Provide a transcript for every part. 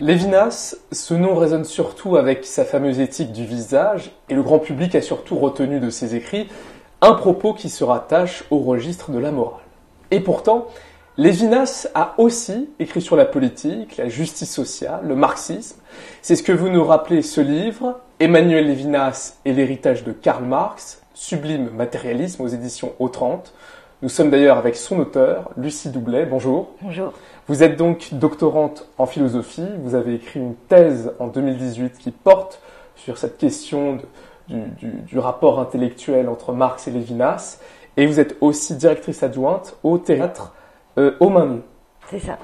Lévinas, ce nom résonne surtout avec sa fameuse éthique du visage, et le grand public a surtout retenu de ses écrits un propos qui se rattache au registre de la morale. Et pourtant, Lévinas a aussi écrit sur la politique, la justice sociale, le marxisme. C'est ce que vous nous rappelez ce livre, Emmanuel Lévinas et l'héritage de Karl Marx, sublime matérialisme aux éditions O30. Nous sommes d'ailleurs avec son auteur, Lucie Doublet. Bonjour. Bonjour. Vous êtes donc doctorante en philosophie. Vous avez écrit une thèse en 2018 qui porte sur cette question du rapport intellectuel entre Marx et Lévinas. Et vous êtes aussi directrice adjointe au théâtre Aux Mains Nues. C'est ça.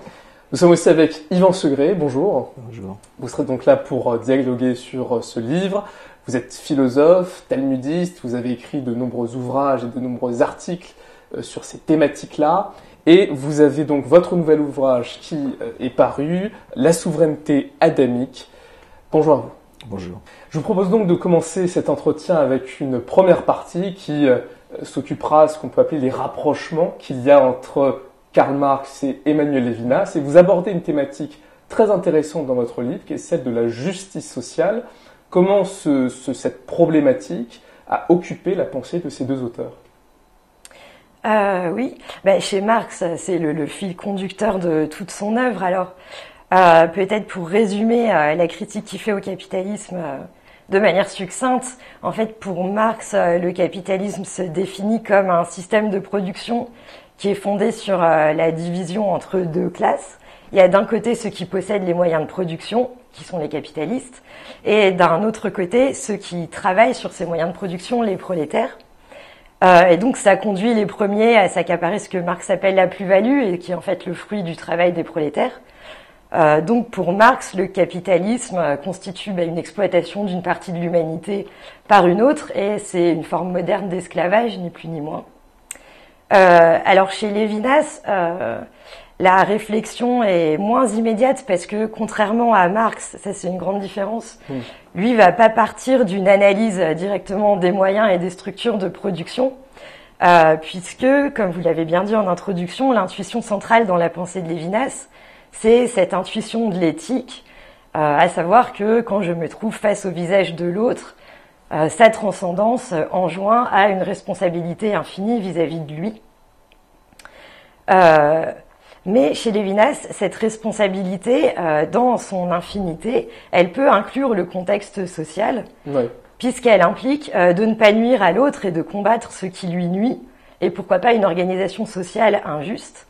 Nous sommes aussi avec Yvan Segré. Bonjour. Bonjour. Vous serez donc là pour dialoguer sur ce livre. Vous êtes philosophe, talmudiste. Vous avez écrit de nombreux ouvrages et de nombreux articles sur ces thématiques-là. Et vous avez donc votre nouvel ouvrage qui est paru, La souveraineté adamique. Bonjour à vous. Bonjour. Je vous propose donc de commencer cet entretien avec une première partie qui s'occupera de ce qu'on peut appeler les rapprochements qu'il y a entre Karl Marx et Emmanuel Lévinas. Et vous abordez une thématique très intéressante dans votre livre qui est celle de la justice sociale. Comment cette problématique a occupé la pensée de ces deux auteurs ? Oui, chez Marx, c'est le fil conducteur de toute son œuvre. Alors, peut-être pour résumer la critique qu'il fait au capitalisme de manière succincte, en fait, pour Marx, le capitalisme se définit comme un système de production qui est fondé sur la division entre deux classes. Il y a d'un côté ceux qui possèdent les moyens de production, qui sont les capitalistes, et d'un autre côté ceux qui travaillent sur ces moyens de production, les prolétaires. Et donc ça conduit les premiers à s'accaparer ce que Marx appelle la plus-value et qui est en fait le fruit du travail des prolétaires. Donc pour Marx, le capitalisme constitue une exploitation d'une partie de l'humanité par une autre et c'est une forme moderne d'esclavage, ni plus ni moins. Alors chez Lévinas, la réflexion est moins immédiate parce que contrairement à Marx, ça c'est une grande différence, lui va pas partir d'une analyse directement des moyens et des structures de production, puisque, comme vous l'avez bien dit en introduction, l'intuition centrale dans la pensée de Lévinas, c'est cette intuition de l'éthique, à savoir que quand je me trouve face au visage de l'autre, sa transcendance enjoint à une responsabilité infinie vis-à-vis de lui. Mais chez Lévinas, cette responsabilité, dans son infinité, elle peut inclure le contexte social, puisqu'elle implique de ne pas nuire à l'autre et de combattre ce qui lui nuit, et pourquoi pas une organisation sociale injuste.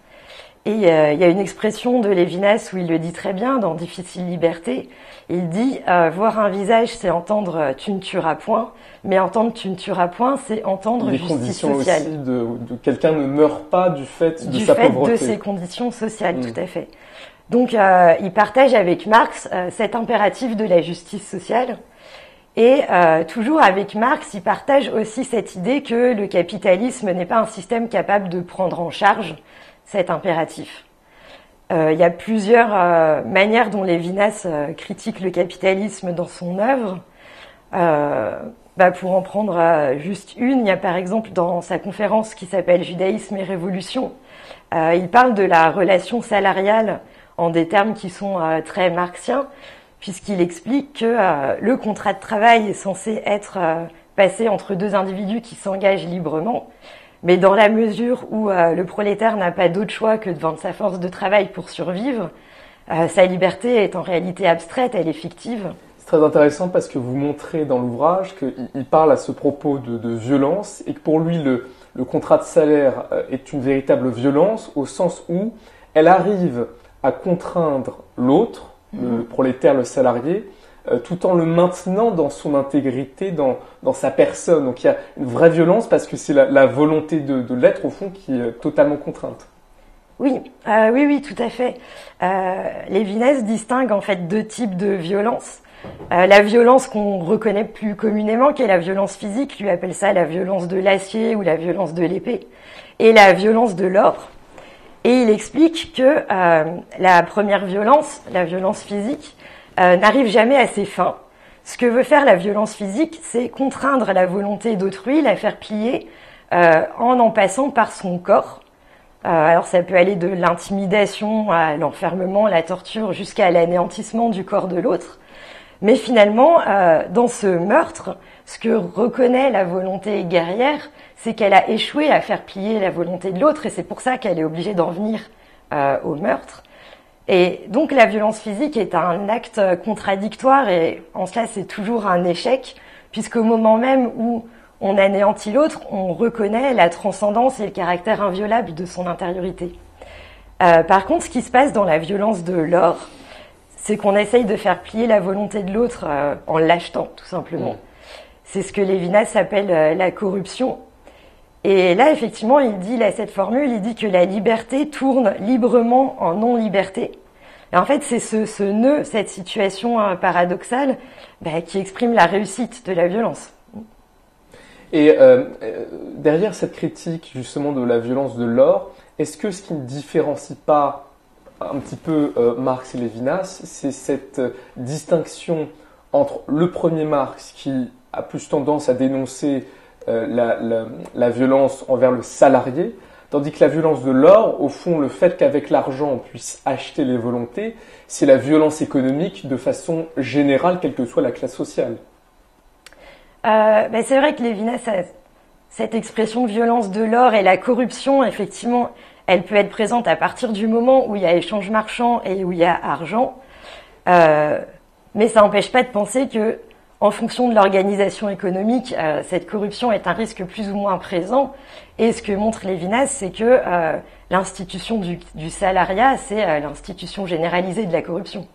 Et il y a une expression de Lévinas où il le dit très bien, dans Difficile liberté, il dit « Voir un visage, c'est entendre « tu ne tueras point », mais entendre « tu ne tueras point », c'est entendre « justice sociale ». Les conditions aussi de quelqu'un ne meurt pas du fait de sa pauvreté. Du fait de ses conditions sociales, tout à fait. Donc il partage avec Marx cet impératif de la justice sociale. Et toujours avec Marx, il partage aussi cette idée que le capitalisme n'est pas un système capable de prendre en charge cet impératif. Il y a plusieurs manières dont Lévinas critique le capitalisme dans son œuvre. Pour en prendre juste une, il y a par exemple dans sa conférence qui s'appelle Judaïsme et Révolution, il parle de la relation salariale en des termes qui sont très marxiens, puisqu'il explique que le contrat de travail est censé être passé entre deux individus qui s'engagent librement, mais dans la mesure où le prolétaire n'a pas d'autre choix que de vendre sa force de travail pour survivre, sa liberté est en réalité abstraite, elle est fictive. C'est très intéressant parce que vous montrez dans l'ouvrage qu'il parle à ce propos de violence et que pour lui le contrat de salaire est une véritable violence au sens où elle arrive à contraindre l'autre, le prolétaire, le salarié, tout en le maintenant dans son intégrité, dans sa personne. Donc il y a une vraie violence parce que c'est la volonté de l'être au fond qui est totalement contrainte. Oui, tout à fait. Lévinas distingue en fait deux types de violence. La violence qu'on reconnaît plus communément, qui est la violence physique, lui appelle ça la violence de l'acier ou la violence de l'épée, et la violence de l'or. Et il explique que la première violence, la violence physique, n'arrive jamais à ses fins. Ce que veut faire la violence physique, c'est contraindre la volonté d'autrui, la faire plier en passant par son corps. Alors ça peut aller de l'intimidation à l'enfermement, la torture, jusqu'à l'anéantissement du corps de l'autre. Mais finalement, dans ce meurtre, ce que reconnaît la volonté guerrière, c'est qu'elle a échoué à faire plier la volonté de l'autre, et c'est pour ça qu'elle est obligée d'en venir au meurtre. Et donc la violence physique est un acte contradictoire, et en cela c'est toujours un échec, puisqu'au moment même où on anéantit l'autre, on reconnaît la transcendance et le caractère inviolable de son intériorité. Par contre, ce qui se passe dans la violence de l'or, c'est qu'on essaye de faire plier la volonté de l'autre en l'achetant, tout simplement. C'est ce que Lévinas appelle la corruption. Et là, effectivement, il dit, cette formule, il dit que la liberté tourne librement en non-liberté. Et en fait, c'est ce nœud, cette situation paradoxale, qui exprime la réussite de la violence. Et derrière cette critique, justement, de la violence de l'or, est-ce que ce qui ne différencie pas un petit peu Marx et Lévinas, c'est cette distinction entre le premier Marx qui a plus tendance à dénoncer la violence envers le salarié, tandis que la violence de l'or, au fond, le fait qu'avec l'argent on puisse acheter les volontés, c'est la violence économique de façon générale, quelle que soit la classe sociale. C'est vrai que Lévinas a cette expression de violence de l'or, et la corruption, effectivement, elle peut être présente à partir du moment où il y a échange marchand et où il y a argent. Mais ça n'empêche pas de penser que, en fonction de l'organisation économique, cette corruption est un risque plus ou moins présent. Et ce que montre Lévinas, c'est que l'institution du salariat, c'est l'institution généralisée de la corruption.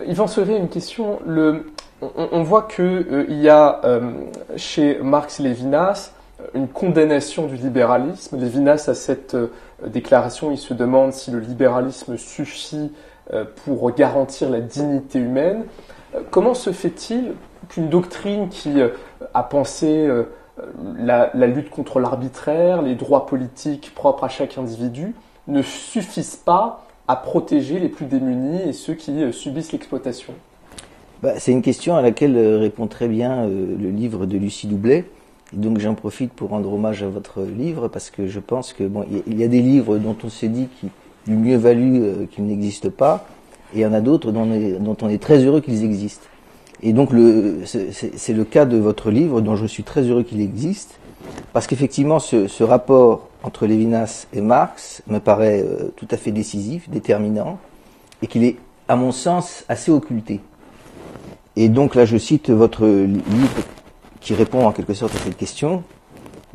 Yvan Sauvé, une question. On voit qu'il y a chez Marx et Lévinas une condamnation du libéralisme. Lévinas a cette déclaration, il se demande si le libéralisme suffit pour garantir la dignité humaine. Comment se fait-il qu'une doctrine qui a pensé la lutte contre l'arbitraire, les droits politiques propres à chaque individu, ne suffise pas à protéger les plus démunis et ceux qui subissent l'exploitation? C'est une question à laquelle répond très bien le livre de Lucie Doublet. Et donc j'en profite pour rendre hommage à votre livre, parce que je pense que il y a des livres dont on se dit qu'il mieux valu qu'ils n'existent pas, et il y en a d'autres dont on est très heureux qu'ils existent. Et donc c'est le cas de votre livre, dont je suis très heureux qu'il existe, parce qu'effectivement ce rapport entre Lévinas et Marx me paraît tout à fait décisif, déterminant, et qu'il est, à mon sens, assez occulté. Et donc là, je cite votre livre qui répond en quelque sorte à cette question.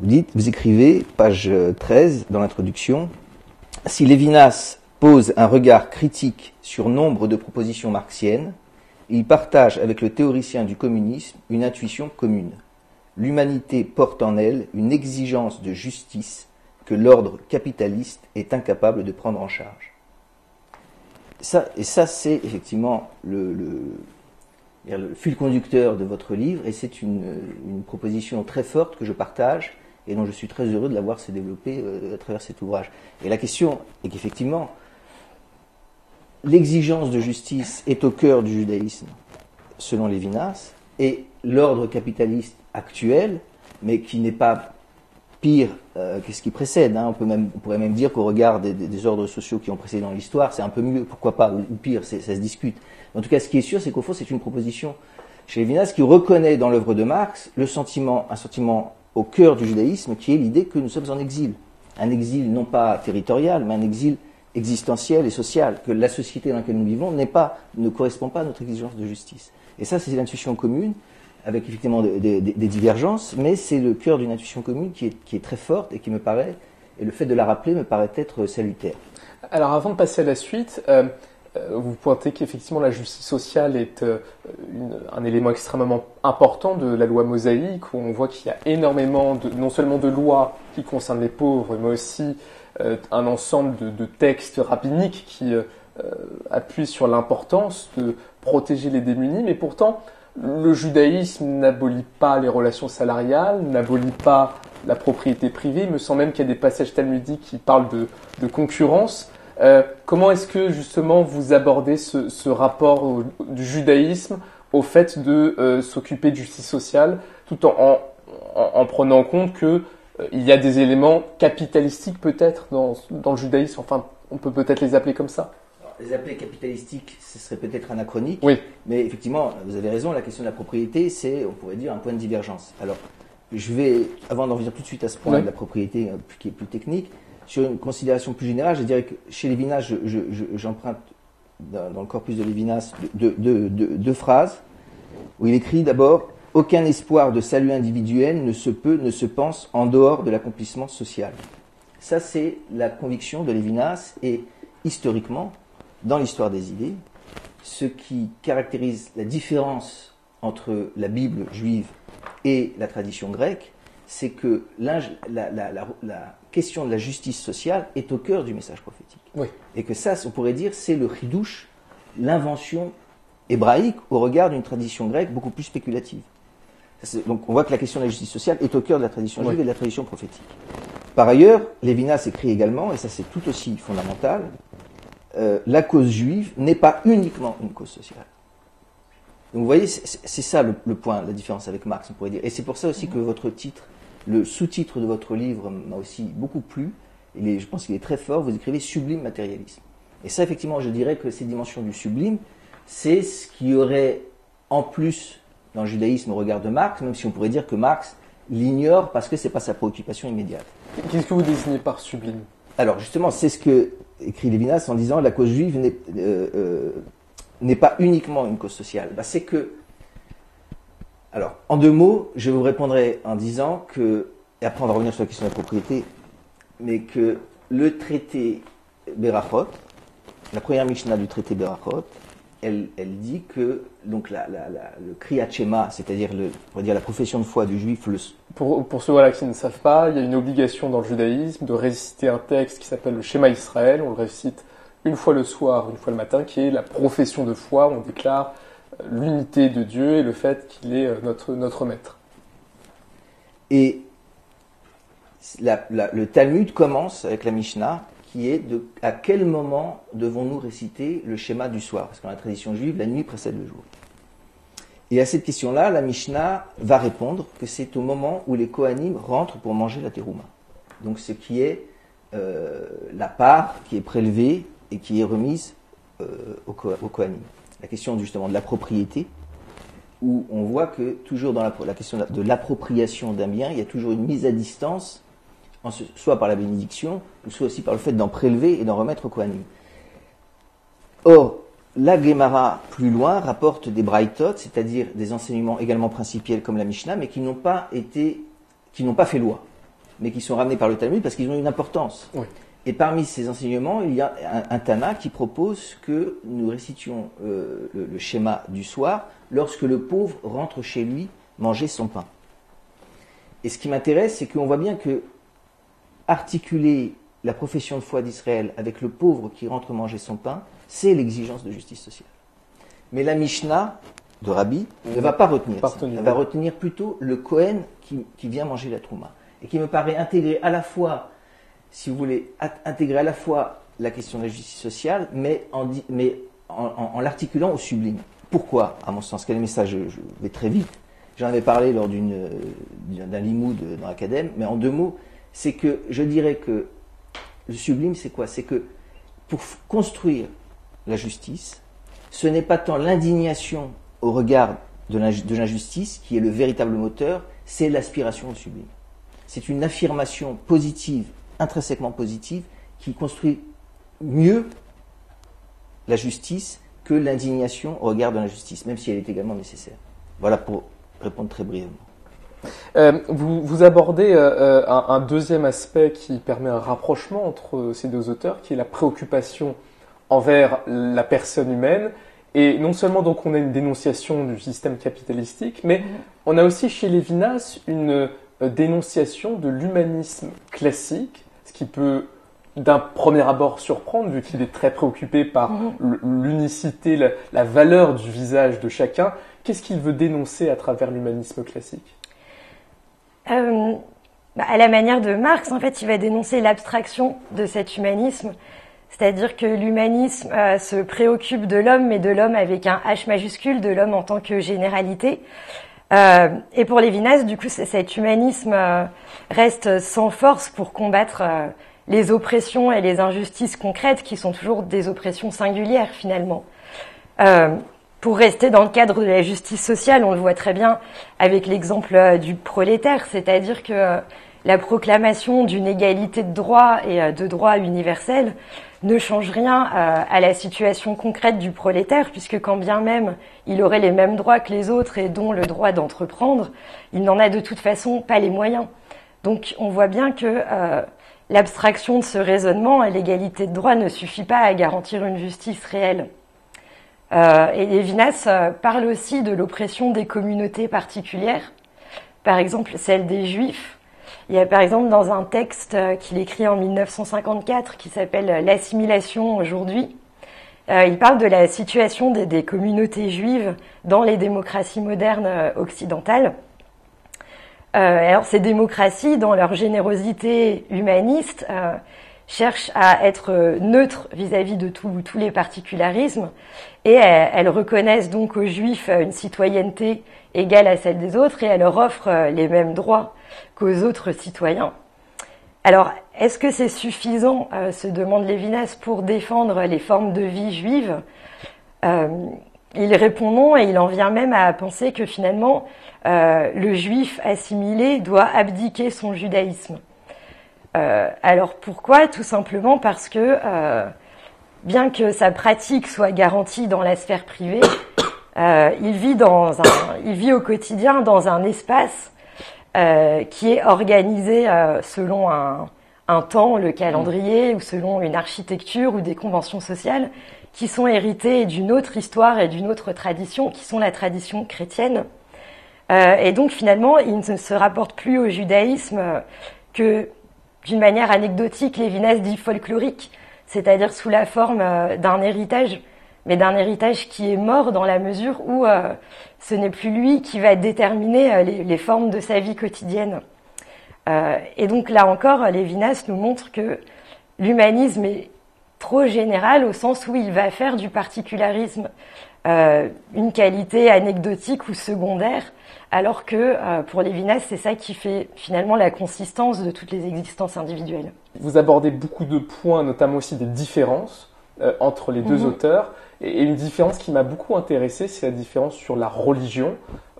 Vous écrivez, page 13, dans l'introduction, « Si Lévinas pose un regard critique sur nombre de propositions marxiennes, il partage avec le théoricien du communisme une intuition commune. L'humanité porte en elle une exigence de justice que l'ordre capitaliste est incapable de prendre en charge. » Ça, c'est effectivement le fil conducteur de votre livre, et c'est une proposition très forte que je partage et dont je suis très heureux de l'avoir se développer à travers cet ouvrage. Et la question est qu'effectivement, l'exigence de justice est au cœur du judaïsme, selon Lévinas, et l'ordre capitaliste actuel, mais qui n'est pas pire que ce qui précède. On pourrait même dire qu'au regard des ordres sociaux qui ont précédé dans l'histoire, c'est un peu mieux, pourquoi pas, ou pire, ça se discute. En tout cas, ce qui est sûr, c'est qu'au fond, c'est une proposition chez Lévinas qui reconnaît dans l'œuvre de Marx un sentiment au cœur du judaïsme, qui est l'idée que nous sommes en exil. Un exil non pas territorial, mais un exil existentiel et social, que la société dans laquelle nous vivons ne correspond pas à notre exigence de justice. Et ça, c'est l'intuition commune, avec effectivement des divergences, mais c'est le cœur d'une intuition commune qui est très forte et qui me paraît, et le fait de la rappeler me paraît être salutaire. Alors avant de passer à la suite, vous pointez qu'effectivement la justice sociale est un élément extrêmement important de la loi mosaïque, où on voit qu'il y a énormément, non seulement de lois qui concernent les pauvres, mais aussi un ensemble de textes rabbiniques qui appuient sur l'importance de protéger les démunis, mais pourtant le judaïsme n'abolit pas les relations salariales, n'abolit pas la propriété privée. Il me semble même qu'il y a des passages talmudiques qui parlent de concurrence. Comment est-ce que justement vous abordez ce rapport du judaïsme au fait de s'occuper de justice sociale, tout en prenant en compte que il y a des éléments capitalistiques peut-être dans le judaïsme, enfin on peut peut-être les appeler comme ça. Alors, les appeler capitalistiques, ce serait peut-être anachronique, Oui. Mais effectivement, vous avez raison, la question de la propriété, c'est, on pourrait dire, un point de divergence. Alors, je vais, avant d'en revenir tout de suite à ce point de la propriété qui est plus technique, sur une considération plus générale, je dirais que chez Lévinas, j'emprunte dans le corpus de Lévinas deux phrases, où il écrit d'abord « Aucun espoir de salut individuel ne se pense en dehors de l'accomplissement social ». Ça, c'est la conviction de Lévinas, et historiquement, dans l'histoire des idées, ce qui caractérise la différence entre la Bible juive et la tradition grecque, c'est que la question de la justice sociale est au cœur du message prophétique. Oui. Et que ça, on pourrait dire, c'est le chidouche, l'invention hébraïque au regard d'une tradition grecque beaucoup plus spéculative. Donc on voit que la question de la justice sociale est au cœur de la tradition juive et de la tradition prophétique. Par ailleurs, Lévinas écrit également, et ça c'est tout aussi fondamental, la cause juive n'est pas uniquement une cause sociale. Donc vous voyez, c'est ça le point, la différence avec Marx, on pourrait dire. Et c'est pour ça aussi que votre titre, le sous-titre de votre livre m'a aussi beaucoup plu. Je pense qu'il est très fort, vous écrivez « Sublime matérialisme ». Et ça, effectivement, je dirais que ces dimensions du sublime, c'est ce qui y aurait en plus dans le judaïsme au regard de Marx, même si on pourrait dire que Marx l'ignore parce que ce n'est pas sa préoccupation immédiate. Qu'est-ce que vous désignez par sublime ? Alors justement, c'est ce que écrit Lévinas en disant la cause juive n'est pas uniquement une cause sociale. C'est que, alors en deux mots, je vous répondrai en disant que, et après on va revenir sur la question de la propriété, mais que le traité Berachot, la première Mishnah du traité Berachot, elle dit que donc le Kriyat Shema, c'est-à-dire on va dire la profession de foi du juif, pour ceux qui ne savent pas, il y a une obligation dans le judaïsme de réciter un texte qui s'appelle le Shema Israël. On le récite une fois le soir, une fois le matin, qui est la profession de foi. On déclare l'unité de Dieu et le fait qu'il est notre maître. Et le Talmud commence avec la Mishnah qui est à quel moment devons-nous réciter le schéma du soir ? Parce que dans la tradition juive, la nuit précède le jour. Et à cette question-là, la Mishnah va répondre que c'est au moment où les Kohanim rentrent pour manger la terouma. Donc ce qui est la part qui est prélevée et qui est remise aux Kohanim. La question justement de la propriété, où on voit que toujours dans la question de l'appropriation d'un bien, il y a toujours une mise à distance, soit par la bénédiction, ou soit aussi par le fait d'en prélever et d'en remettre au Kohanim. Or, la Gemara, plus loin, rapporte des braïtot, c'est-à-dire des enseignements également principiels comme la Mishnah, mais qui n'ont pas fait loi, mais qui sont ramenés par le Talmud parce qu'ils ont une importance. Oui. Et parmi ces enseignements, il y a un Tana qui propose que nous récitions le schéma du soir lorsque le pauvre rentre chez lui manger son pain. Et ce qui m'intéresse, c'est qu'on voit bien que articuler la profession de foi d'Israël avec le pauvre qui rentre manger son pain, c'est l'exigence de justice sociale. Mais la Mishnah de Rabbi ne va pas retenir ça. Elle va retenir plutôt le Kohen qui vient manger la Trouma. Et qui me paraît intégrer à la fois, si vous voulez, intégrer à la fois la question de la justice sociale, mais en l'articulant au sublime. Pourquoi, à mon sens ? Quel est le message ? Je vais très vite. J'en avais parlé lors d'un limoud dans l'Acadème, mais en deux mots, c'est que je dirais que le sublime, c'est quoi ? C'est que pour construire la justice, ce n'est pas tant l'indignation au regard de l'injustice qui est le véritable moteur, c'est l'aspiration au sublime. C'est une affirmation positive, intrinsèquement positive, qui construit mieux la justice que l'indignation au regard de l'injustice, même si elle est également nécessaire. Voilà pour répondre très brièvement. Vous abordez un deuxième aspect qui permet un rapprochement entre ces deux auteurs, qui est la préoccupation envers la personne humaine. Et non seulement donc on a une dénonciation du système capitalistique, mais on a aussi chez Lévinas une dénonciation de l'humanisme classique, ce qui peut d'un premier abord surprendre, vu qu'il est très préoccupé par l'unicité, la valeur du visage de chacun. Qu'est-ce qu'il veut dénoncer à travers l'humanisme classique ? À la manière de Marx, en fait, il va dénoncer l'abstraction de cet humanisme. C'est-à-dire que l'humanisme se préoccupe de l'homme, mais de l'homme avec un H majuscule, de l'homme en tant que généralité. Et pour Lévinas, du coup, cet humanisme reste sans force pour combattre les oppressions et les injustices concrètes qui sont toujours des oppressions singulières finalement. Pour rester dans le cadre de la justice sociale, on le voit très bien avec l'exemple du prolétaire, c'est-à-dire que la proclamation d'une égalité de droits et de droits universels ne change rien à la situation concrète du prolétaire, puisque quand bien même il aurait les mêmes droits que les autres et dont le droit d'entreprendre, il n'en a de toute façon pas les moyens. Donc on voit bien que l'abstraction de ce raisonnement, l'égalité de droits, ne suffit pas à garantir une justice réelle. Et Lévinas parle aussi de l'oppression des communautés particulières, par exemple celle des Juifs. Il y a par exemple dans un texte qu'il écrit en 1954 qui s'appelle « L'assimilation aujourd'hui », il parle de la situation des communautés juives dans les démocraties modernes occidentales. Alors ces démocraties, dans leur générosité humaniste, cherchent à être neutres vis-à-vis de tous les particularismes et elles reconnaissent donc aux Juifs une citoyenneté égale à celle des autres et elles leur offrent les mêmes droits qu'aux autres citoyens. Alors, est-ce que c'est suffisant, se demande Lévinas, pour défendre les formes de vie juives ? Il répond non et il en vient même à penser que finalement, le juif assimilé doit abdiquer son judaïsme. Alors pourquoi ? Tout simplement parce que, bien que sa pratique soit garantie dans la sphère privée, il vit au quotidien dans un espace qui est organisé selon un temps, le calendrier, ou selon une architecture ou des conventions sociales qui sont héritées d'une autre histoire et d'une autre tradition, qui sont la tradition chrétienne. Et donc finalement, il ne se rapporte plus au judaïsme que d'une manière anecdotique, Lévinas dit folklorique, c'est-à-dire sous la forme d'un héritage, mais d'un héritage qui est mort dans la mesure où ce n'est plus lui qui va déterminer les formes de sa vie quotidienne. Et donc là encore, Lévinas nous montre que l'humanisme est trop général au sens où il va faire du particularisme une qualité anecdotique ou secondaire, alors que pour Lévinas, c'est ça qui fait finalement la consistance de toutes les existences individuelles. Vous abordez beaucoup de points, notamment aussi des différences entre les deux auteurs. Et une différence qui m'a beaucoup intéressé, c'est la différence sur la religion.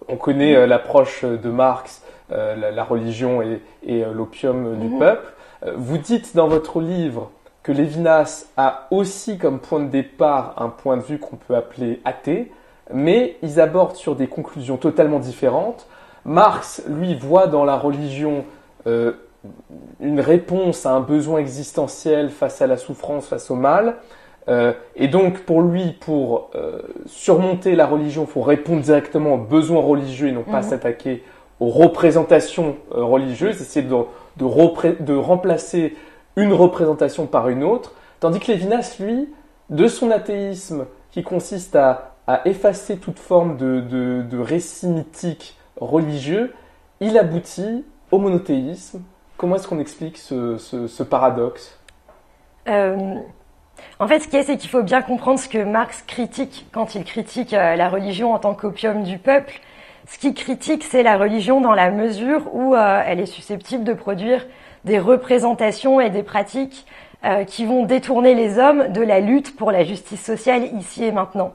On connaît l'approche de Marx, la religion et l'opium du peuple. Vous dites dans votre livre que Lévinas a aussi comme point de départ un point de vue qu'on peut appeler athée, mais ils abordent sur des conclusions totalement différentes. Marx, lui, voit dans la religion une réponse à un besoin existentiel face à la souffrance, face au mal. Et donc, pour lui, pour surmonter la religion, il faut répondre directement aux besoins religieux et non pas s'attaquer aux représentations religieuses, essayer de remplacer une représentation par une autre. Tandis que Lévinas, lui, de son athéisme, qui consiste à effacer toute forme de récit mythique religieux, il aboutit au monothéisme. Comment est-ce qu'on explique ce paradoxe ? En fait, ce qu'il y a, c'est qu'il faut bien comprendre ce que Marx critique quand il critique la religion en tant qu'opium du peuple. Ce qu'il critique, c'est la religion dans la mesure où elle est susceptible de produire des représentations et des pratiques qui vont détourner les hommes de la lutte pour la justice sociale ici et maintenant.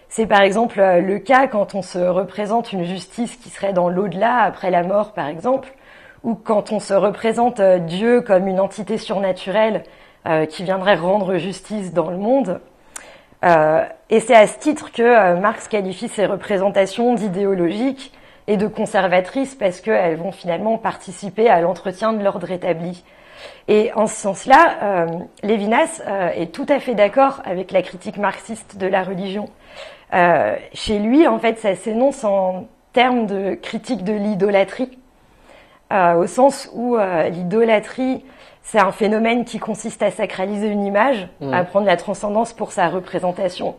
C'est par exemple le cas quand on se représente une justice qui serait dans l'au-delà, après la mort par exemple, ou quand on se représente Dieu comme une entité surnaturelle qui viendrait rendre justice dans le monde. Et c'est à ce titre que Marx qualifie ces représentations d'idéologiques et de conservatrices parce qu'elles vont finalement participer à l'entretien de l'ordre établi. Et en ce sens-là, Lévinas est tout à fait d'accord avec la critique marxiste de la religion. Chez lui, en fait, ça s'énonce en termes de critique de l'idolâtrie, au sens où l'idolâtrie, c'est un phénomène qui consiste à sacraliser une image, à prendre la transcendance pour sa représentation.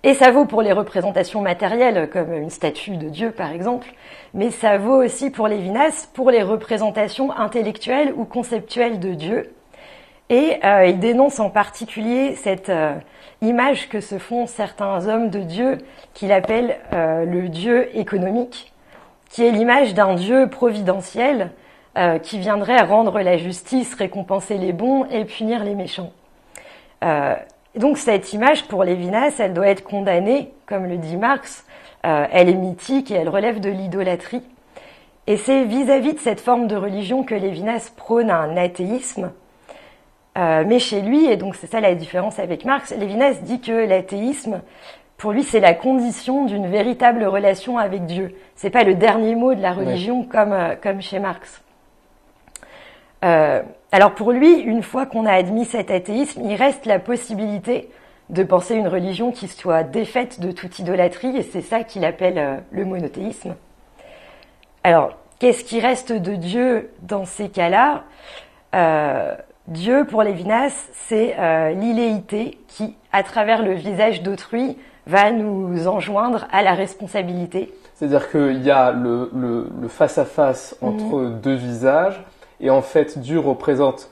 Et ça vaut pour les représentations matérielles, comme une statue de Dieu par exemple, mais ça vaut aussi pour Lévinas, pour les représentations intellectuelles ou conceptuelles de Dieu. Et il dénonce en particulier cette image que se font certains hommes de Dieu qu'il appelle le Dieu économique, qui est l'image d'un Dieu providentiel qui viendrait rendre la justice, récompenser les bons et punir les méchants. Donc cette image, pour Lévinas, elle doit être condamnée, comme le dit Marx, elle est mythique et elle relève de l'idolâtrie. Et c'est vis-à-vis de cette forme de religion que Lévinas prône un athéisme. Mais chez lui, et donc c'est ça la différence avec Marx, Lévinas dit que l'athéisme, pour lui, c'est la condition d'une véritable relation avec Dieu. C'est pas le dernier mot de la religion comme chez Marx. Alors pour lui, une fois qu'on a admis cet athéisme, il reste la possibilité de penser une religion qui soit défaite de toute idolâtrie, et c'est ça qu'il appelle le monothéisme. Alors, qu'est-ce qui reste de Dieu dans ces cas-là ? Dieu, pour Lévinas, c'est l'illéité qui, à travers le visage d'autrui, va nous enjoindre à la responsabilité. C'est-à-dire qu'il y a le face-à-face entre deux visages, et en fait, Dieu représente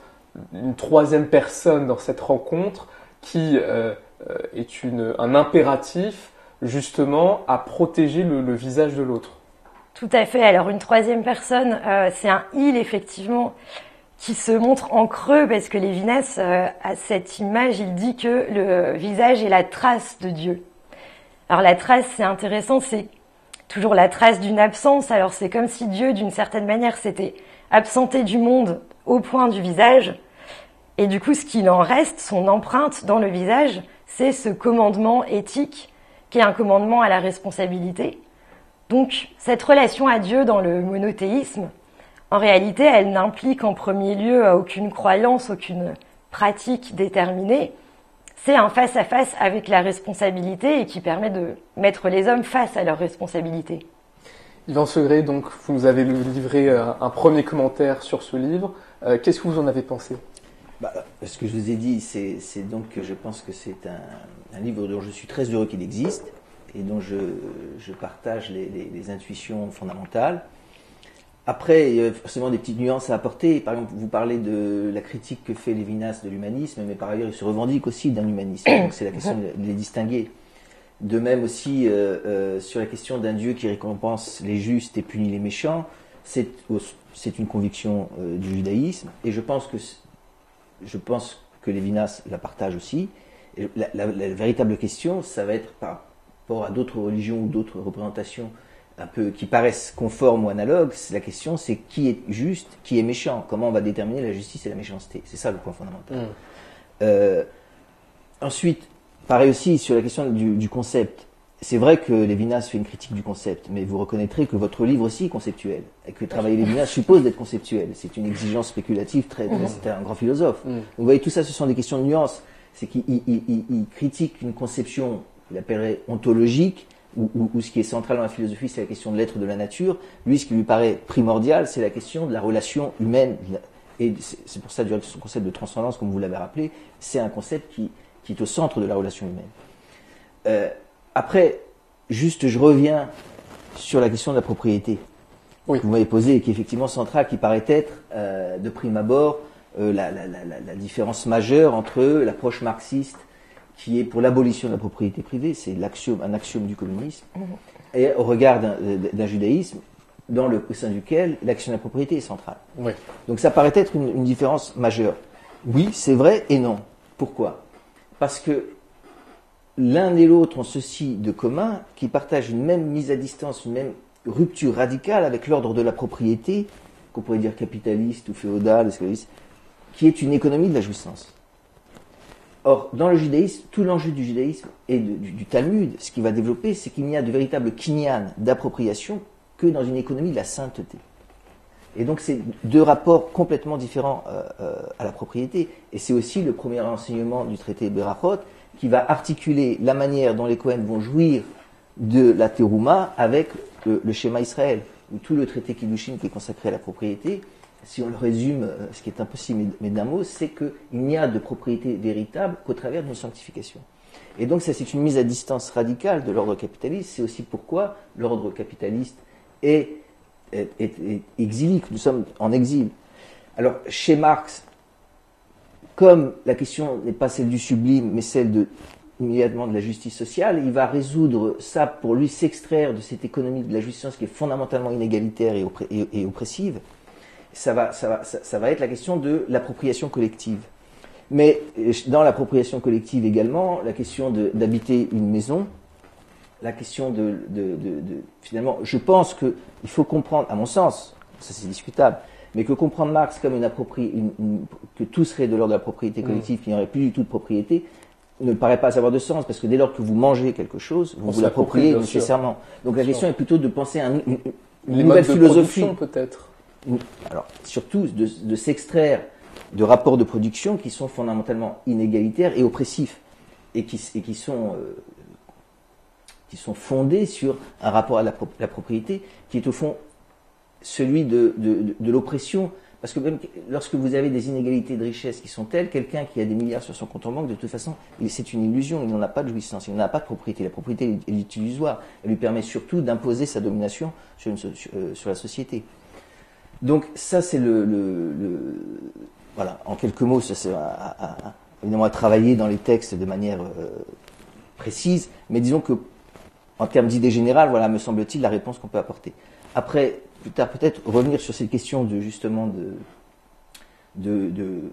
une troisième personne dans cette rencontre qui est un impératif, justement, à protéger le visage de l'autre. Tout à fait. Alors, une troisième personne, c'est un il, effectivement, qui se montre en creux, parce que Lévinas, à cette image, il dit que le visage est la trace de Dieu. Alors, la trace, c'est intéressant, c'est toujours la trace d'une absence. Alors, c'est comme si Dieu, d'une certaine manière, s'était absenté du monde au point du visage. Et du coup, ce qu'il en reste, son empreinte dans le visage, c'est ce commandement éthique, qui est un commandement à la responsabilité. Donc, cette relation à Dieu dans le monothéisme, en réalité, elle n'implique en premier lieu aucune croyance, aucune pratique déterminée. C'est un face-à-face avec la responsabilité et qui permet de mettre les hommes face à leurs responsabilités. Yvan Segré, donc, vous nous avez livré un premier commentaire sur ce livre. Qu'est-ce que vous en avez pensé ? Ce que je vous ai dit, c'est donc que je pense que c'est un livre dont je suis très heureux qu'il existe et dont je partage les intuitions fondamentales. Après, il y a forcément des petites nuances à apporter. Par exemple, vous parlez de la critique que fait Lévinas de l'humanisme, mais par ailleurs, il se revendique aussi d'un humanisme. Donc c'est la question de les distinguer. De même aussi, sur la question d'un Dieu qui récompense les justes et punit les méchants, c'est une conviction du judaïsme, et je pense que Lévinas la partage aussi. Et la véritable question, ça va être par rapport à d'autres religions ou d'autres représentations un peu qui paraissent conformes ou analogues, la question c'est qui est juste, qui est méchant, comment on va déterminer la justice et la méchanceté. C'est ça le point fondamental. Ensuite, pareil aussi sur la question du concept. C'est vrai que Lévinas fait une critique du concept, mais vous reconnaîtrez que votre livre aussi est conceptuel, et que travailler Lévinas suppose d'être conceptuel. C'est une exigence spéculative c'est un grand philosophe. Vous voyez, tout ça, ce sont des questions de nuances. C'est qu'il critique une conception qu'il appellerait ontologique, ou ce qui est central dans la philosophie, c'est la question de l'être de la nature. Lui, ce qui lui paraît primordial, c'est la question de la relation humaine. Et c'est pour ça que son concept de transcendance, comme vous l'avez rappelé, c'est un concept qui est au centre de la relation humaine. Après, juste, je reviens sur la question de la propriété que vous m'avez posée et qui est effectivement centrale, qui paraît être, de prime abord, la différence majeure entre l'approche marxiste qui est pour l'abolition de la propriété privée, c'est un axiome du communisme, et au regard d'un judaïsme au sein duquel l'action de la propriété est centrale. Oui. Donc ça paraît être une différence majeure. Oui, c'est vrai et non. Pourquoi ? Parce que l'un et l'autre ont ceci de commun, qui partagent une même mise à distance, une même rupture radicale avec l'ordre de la propriété, qu'on pourrait dire capitaliste ou féodal, qui est une économie de la jouissance. Or, dans le judaïsme, tout l'enjeu du judaïsme et du Talmud, ce qui va développer, c'est qu'il n'y a de véritable kinyan, d'appropriation, que dans une économie de la sainteté. Et donc, c'est deux rapports complètement différents à la propriété. Et c'est aussi le premier enseignement du traité Berachot, qui va articuler la manière dont les Kohen vont jouir de la terouma avec le schéma Israël, où tout le traité Kiddushin qui est consacré à la propriété, si on le résume, ce qui est impossible, mais d'un mot, c'est qu'il n'y a de propriété véritable qu'au travers d'une sanctification. Et donc ça, c'est une mise à distance radicale de l'ordre capitaliste. C'est aussi pourquoi l'ordre capitaliste est exilique. Nous sommes en exil. Alors, chez Marx, comme la question n'est pas celle du sublime, mais celle immédiatement de la justice sociale, il va résoudre ça pour lui s'extraire de cette économie de la jouissance qui est fondamentalement inégalitaire et oppressive. Ça va être la question de l'appropriation collective. Mais dans l'appropriation collective également, la question d'habiter une maison, la question finalement, je pense qu'il faut comprendre, à mon sens, ça c'est discutable, mais que comprendre Marx comme que tout serait de l'ordre de la propriété collective, qu'il n'y aurait plus du tout de propriété, ne paraît pas avoir de sens, parce que dès lors que vous mangez quelque chose, vous l'appropriez nécessairement. Donc la question est plutôt de penser à une nouvelle philosophie. Peut-être. Alors, surtout de s'extraire de rapports de production qui sont fondamentalement inégalitaires et oppressifs, et qui sont fondés sur un rapport à la propriété qui est au fond celui de l'oppression. Parce que même lorsque vous avez des inégalités de richesse qui sont telles, quelqu'un qui a des milliards sur son compte en banque, de toute façon, c'est une illusion, il n'en a pas de jouissance, il n'en a pas de propriété. La propriété est illusoire, elle lui permet surtout d'imposer sa domination sur la société. Donc ça c'est voilà, en quelques mots, ça c'est évidemment à travailler dans les textes de manière précise, mais disons que en termes d'idées générales, voilà, me semble-t-il, la réponse qu'on peut apporter. Après, plus tard peut-être revenir sur cette question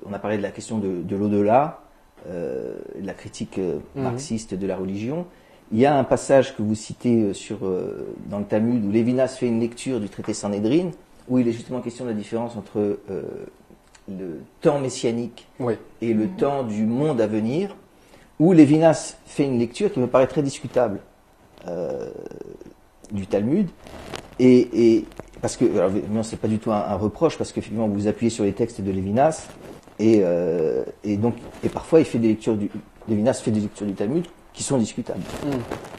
on a parlé de la question de l'au-delà, de la critique marxiste de la religion. Il y a un passage que vous citez dans le Talmud où Lévinas fait une lecture du traité Sanhédrin, où il est justement question de la différence entre le temps messianique et le temps du monde à venir, où Lévinas fait une lecture qui me paraît très discutable du Talmud, et parce que, alors, non, c'est pas du tout un reproche, parce qu'effectivement vous vous appuyez sur les textes de Lévinas, et parfois Lévinas fait des lectures du Talmud qui sont discutables.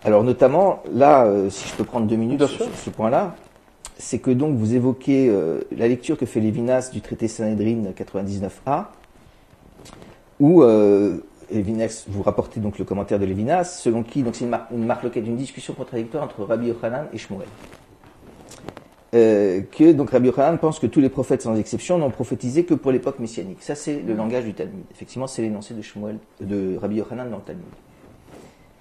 Alors notamment, là, si je peux prendre 2 minutes sur ce point-là, c'est que donc vous évoquez la lecture que fait Lévinas du traité Sanhédrin 99a, où Lévinas, vous rapportez donc le commentaire de Lévinas, selon qui, donc c'est une marloquette, une discussion contradictoire entre Rabbi Yochanan et Shmuel. Que donc Rabbi Yochanan pense que tous les prophètes sans exception n'ont prophétisé que pour l'époque messianique. Ça c'est le langage du Talmud. Effectivement, c'est l'énoncé de Rabbi Yochanan dans le Talmud.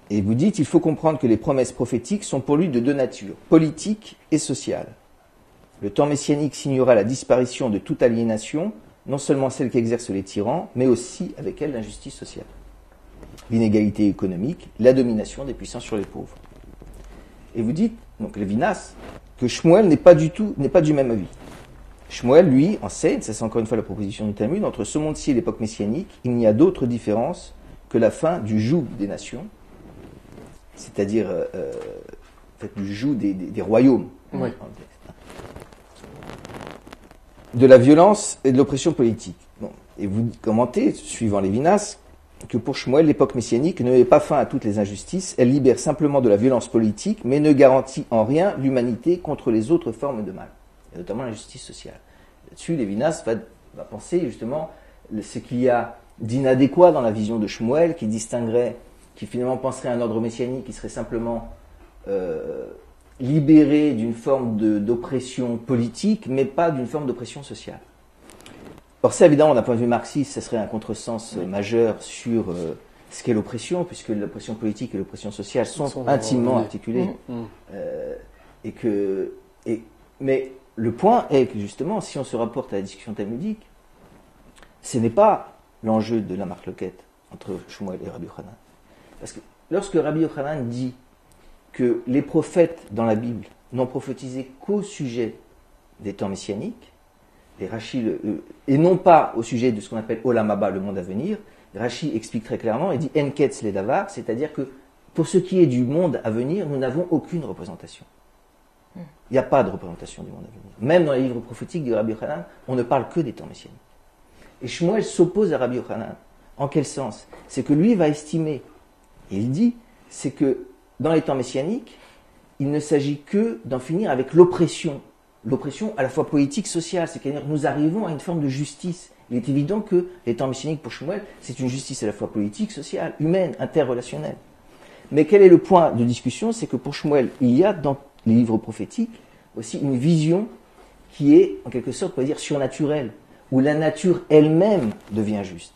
Et vous dites, il faut comprendre que les promesses prophétiques sont pour lui de 2 natures, politique et sociale. Le temps messianique signera la disparition de toute aliénation, non seulement celle qu'exercent les tyrans, mais aussi avec elle l'injustice sociale, l'inégalité économique, la domination des puissants sur les pauvres. Et vous dites, donc Lévinas, que Shmuel n'est pas du même avis. Shmuel, lui, enseigne, ça c'est encore une fois la proposition du Talmud, entre ce monde-ci et l'époque messianique, il n'y a d'autre différence que la fin du joug des nations, c'est-à-dire du joug des royaumes. Oui. De la violence et de l'oppression politique. Bon. Et vous commentez, suivant Lévinas, que pour Shmuel, l'époque messianique ne met pas fin à toutes les injustices, elle libère simplement de la violence politique, mais ne garantit en rien l'humanité contre les autres formes de mal, et notamment l'injustice sociale. Là-dessus, Lévinas va penser justement ce qu'il y a d'inadéquat dans la vision de Shmuel, qui finalement penserait à un ordre messianique qui serait simplement libéré d'une forme d'oppression politique, mais pas d'une forme d'oppression sociale. Or ça, évidemment, d'un point de vue marxiste, ça serait un contresens majeur sur ce qu'est l'oppression, puisque l'oppression politique et l'oppression sociale sont intimement articulées. Mais le point est que, justement, si on se rapporte à la discussion talmudique, ce n'est pas l'enjeu de la marloquette entre Shmuel et Rabbi Yochanan. Parce que lorsque Rabbi Yochanan dit que les prophètes dans la Bible n'ont prophétisé qu'au sujet des temps messianiques, et non pas au sujet de ce qu'on appelle Olam Haba, le monde à venir, Rashi explique très clairement et dit Enketz le davar, c'est-à-dire que pour ce qui est du monde à venir, nous n'avons aucune représentation. Il n'y a pas de représentation du monde à venir. Même dans les livres prophétiques de Rabbi Yochanan, on ne parle que des temps messianiques. Et Shmuel s'oppose à Rabbi Yochanan. En quel sens? C'est que lui va estimer, et il dit, c'est que dans les temps messianiques, il ne s'agit que d'en finir avec l'oppression à la fois politique, sociale, c'est-à-dire que nous arrivons à une forme de justice. Il est évident que les temps messianiques pour Shmuel, c'est une justice à la fois politique, sociale, humaine, interrelationnelle. Mais quel est le point de discussion? C'est que pour Shmuel, il y a dans les livres prophétiques aussi une vision qui est, en quelque sorte, on pourrait dire, surnaturelle, où la nature elle-même devient juste.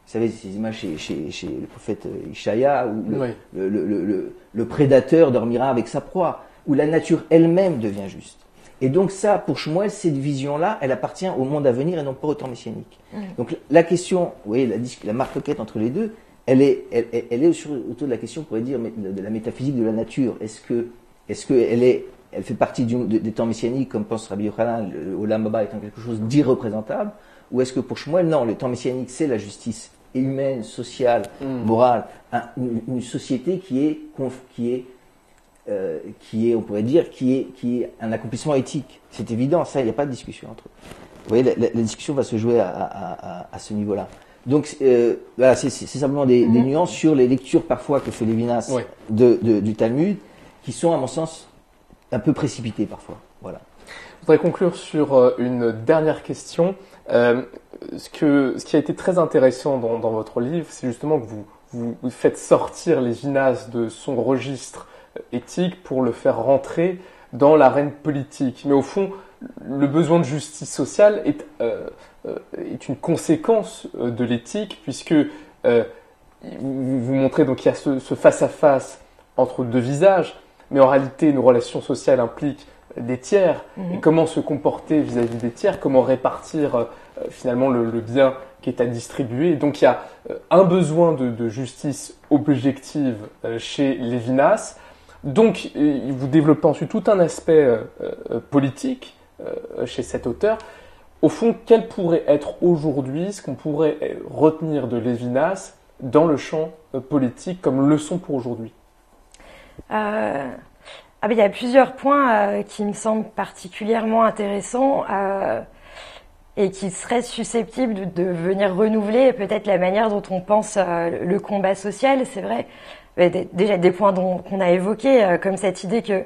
savez, ces images chez le prophète Ishaïa, où Oui. le prédateur dormira avec sa proie, où la nature elle-même devient juste. Et donc ça, pour Shmuel, cette vision-là, elle appartient au monde à venir et non pas au temps messianique. Donc la question, vous voyez, la marque-quête entre les deux, elle est autour de la question, on pourrait dire, de la métaphysique de la nature. Est-ce elle fait partie des temps messianiques, comme pense Rabbi Yochanan, le Olam Haba étant quelque chose d'irreprésentable, ou est-ce que pour Shmuel, non, le temps messianique, c'est la justice humaine, sociale, morale, une société qui est, on pourrait dire, qui est un accomplissement éthique. C'est évident, ça, il n'y a pas de discussion entre eux. Vous voyez, la discussion va se jouer à ce niveau-là. Donc, voilà, c'est simplement des nuances sur les lectures parfois que fait Lévinas du Talmud, qui sont, à mon sens, un peu précipitées parfois. Voilà. Je voudrais conclure sur une dernière question. Ce qui a été très intéressant dans votre livre, c'est justement que vous faites sortir Lévinas de son registre éthique pour le faire rentrer dans l'arène politique. Mais au fond, le besoin de justice sociale est une conséquence de l'éthique, puisque vous montrez donc qu'il y a ce face-à-face entre deux visages, mais en réalité, une relation sociale implique des tiers, et comment se comporter vis-à-vis des tiers, comment répartir finalement le bien qui est à distribuer. Et donc il y a un besoin de justice objective chez Lévinas. Donc vous développez ensuite tout un aspect politique chez cet auteur. Au fond, quel pourrait être aujourd'hui ce qu'on pourrait retenir de Lévinas dans le champ politique comme leçon pour aujourd'hui? Il y a plusieurs points qui me semblent particulièrement intéressants et qui seraient susceptibles de venir renouveler peut-être la manière dont on pense le combat social. C'est vrai, déjà des points qu'on a évoqués, comme cette idée que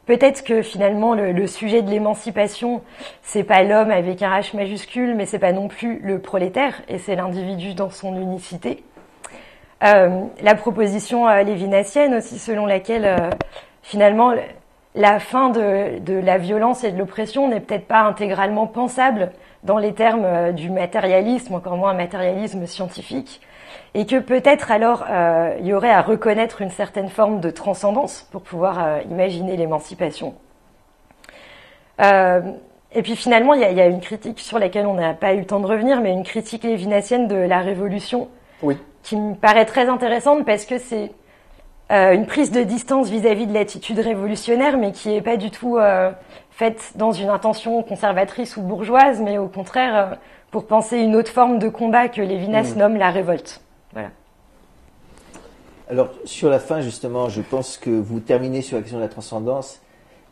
peut-être que finalement le sujet de l'émancipation, c'est pas l'homme avec un H majuscule, mais c'est pas non plus le prolétaire, et c'est l'individu dans son unicité. La proposition lévinassienne aussi, selon laquelle finalement la fin de la violence et de l'oppression n'est peut-être pas intégralement pensable dans les termes du matérialisme, encore moins un matérialisme scientifique, et que peut-être alors il y aurait à reconnaître une certaine forme de transcendance pour pouvoir imaginer l'émancipation. Et puis finalement, il y a une critique sur laquelle on n'a pas eu le temps de revenir, mais une critique lévinassienne de la révolution, qui me paraît très intéressante parce que c'est une prise de distance vis-à-vis de l'attitude révolutionnaire, mais qui est pas du tout faite dans une intention conservatrice ou bourgeoise, mais au contraire pour penser une autre forme de combat que Lévinas nomme la révolte. Voilà. Alors sur la fin justement, je pense que vous terminez sur la question de la transcendance,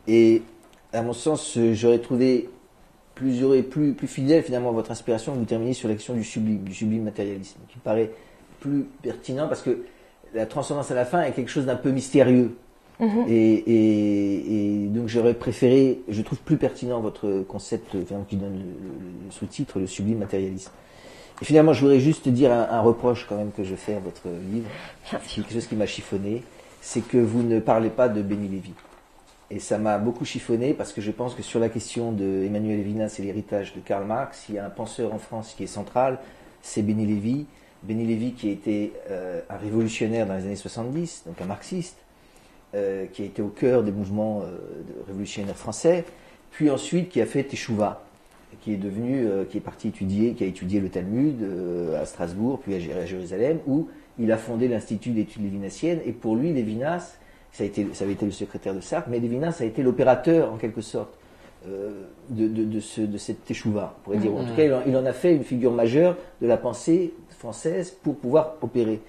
et à mon sens, j'aurais trouvé plus fidèle finalement à votre inspiration que vous terminiez sur la question du sublime matérialisme, qui me paraît plus pertinent parce que la transcendance à la fin est quelque chose d'un peu mystérieux. Et donc j'aurais préféré, je trouve plus pertinent votre concept qui donne le sous-titre, le sublime matérialisme. Et finalement, je voudrais juste dire un reproche quand même que je fais à votre livre, quelque chose qui m'a chiffonné, c'est que vous ne parlez pas de Benny Lévy. Et ça m'a beaucoup chiffonné parce que je pense que sur la question de Emmanuel Lévinas et l'héritage de Karl Marx, il y a un penseur en France qui est central, c'est Benny Lévy. Benny Lévy qui a été un révolutionnaire dans les années 70, donc un marxiste, qui a été au cœur des mouvements révolutionnaires français, puis ensuite qui a fait Teshuvah, qui est parti étudier, qui a étudié le Talmud à Strasbourg, puis à Jérusalem, où il a fondé l'Institut d'études lévinassiennes, et pour lui, Lévinas, ça avait été le secrétaire de Sartre, mais Lévinas a été l'opérateur, en quelque sorte, de cette Teshuvah. On pourrait dire. En tout cas, il en a fait une figure majeure de la pensée française pour pouvoir opérer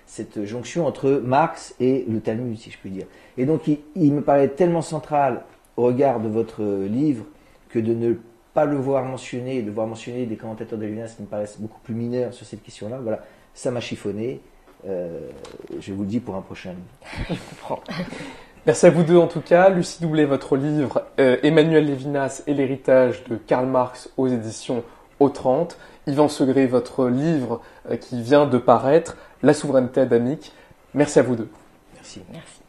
cette jonction entre Marx et le Talmud, si je puis dire. Et donc, il me paraît tellement central au regard de votre livre que de ne pas le voir mentionner, de voir mentionner des commentateurs de Lévinas qui me paraissent beaucoup plus mineurs sur cette question-là. Voilà, ça m'a chiffonné. Je vous le dis pour un prochain livre. Je comprends. Merci à vous deux en tout cas. Lucie Doublet, votre livre Emmanuel Lévinas et l'héritage de Karl Marx aux éditions Autrente. Yvan Segré, votre livre qui vient de paraître, La souveraineté adamique. Merci à vous deux. Merci. Merci.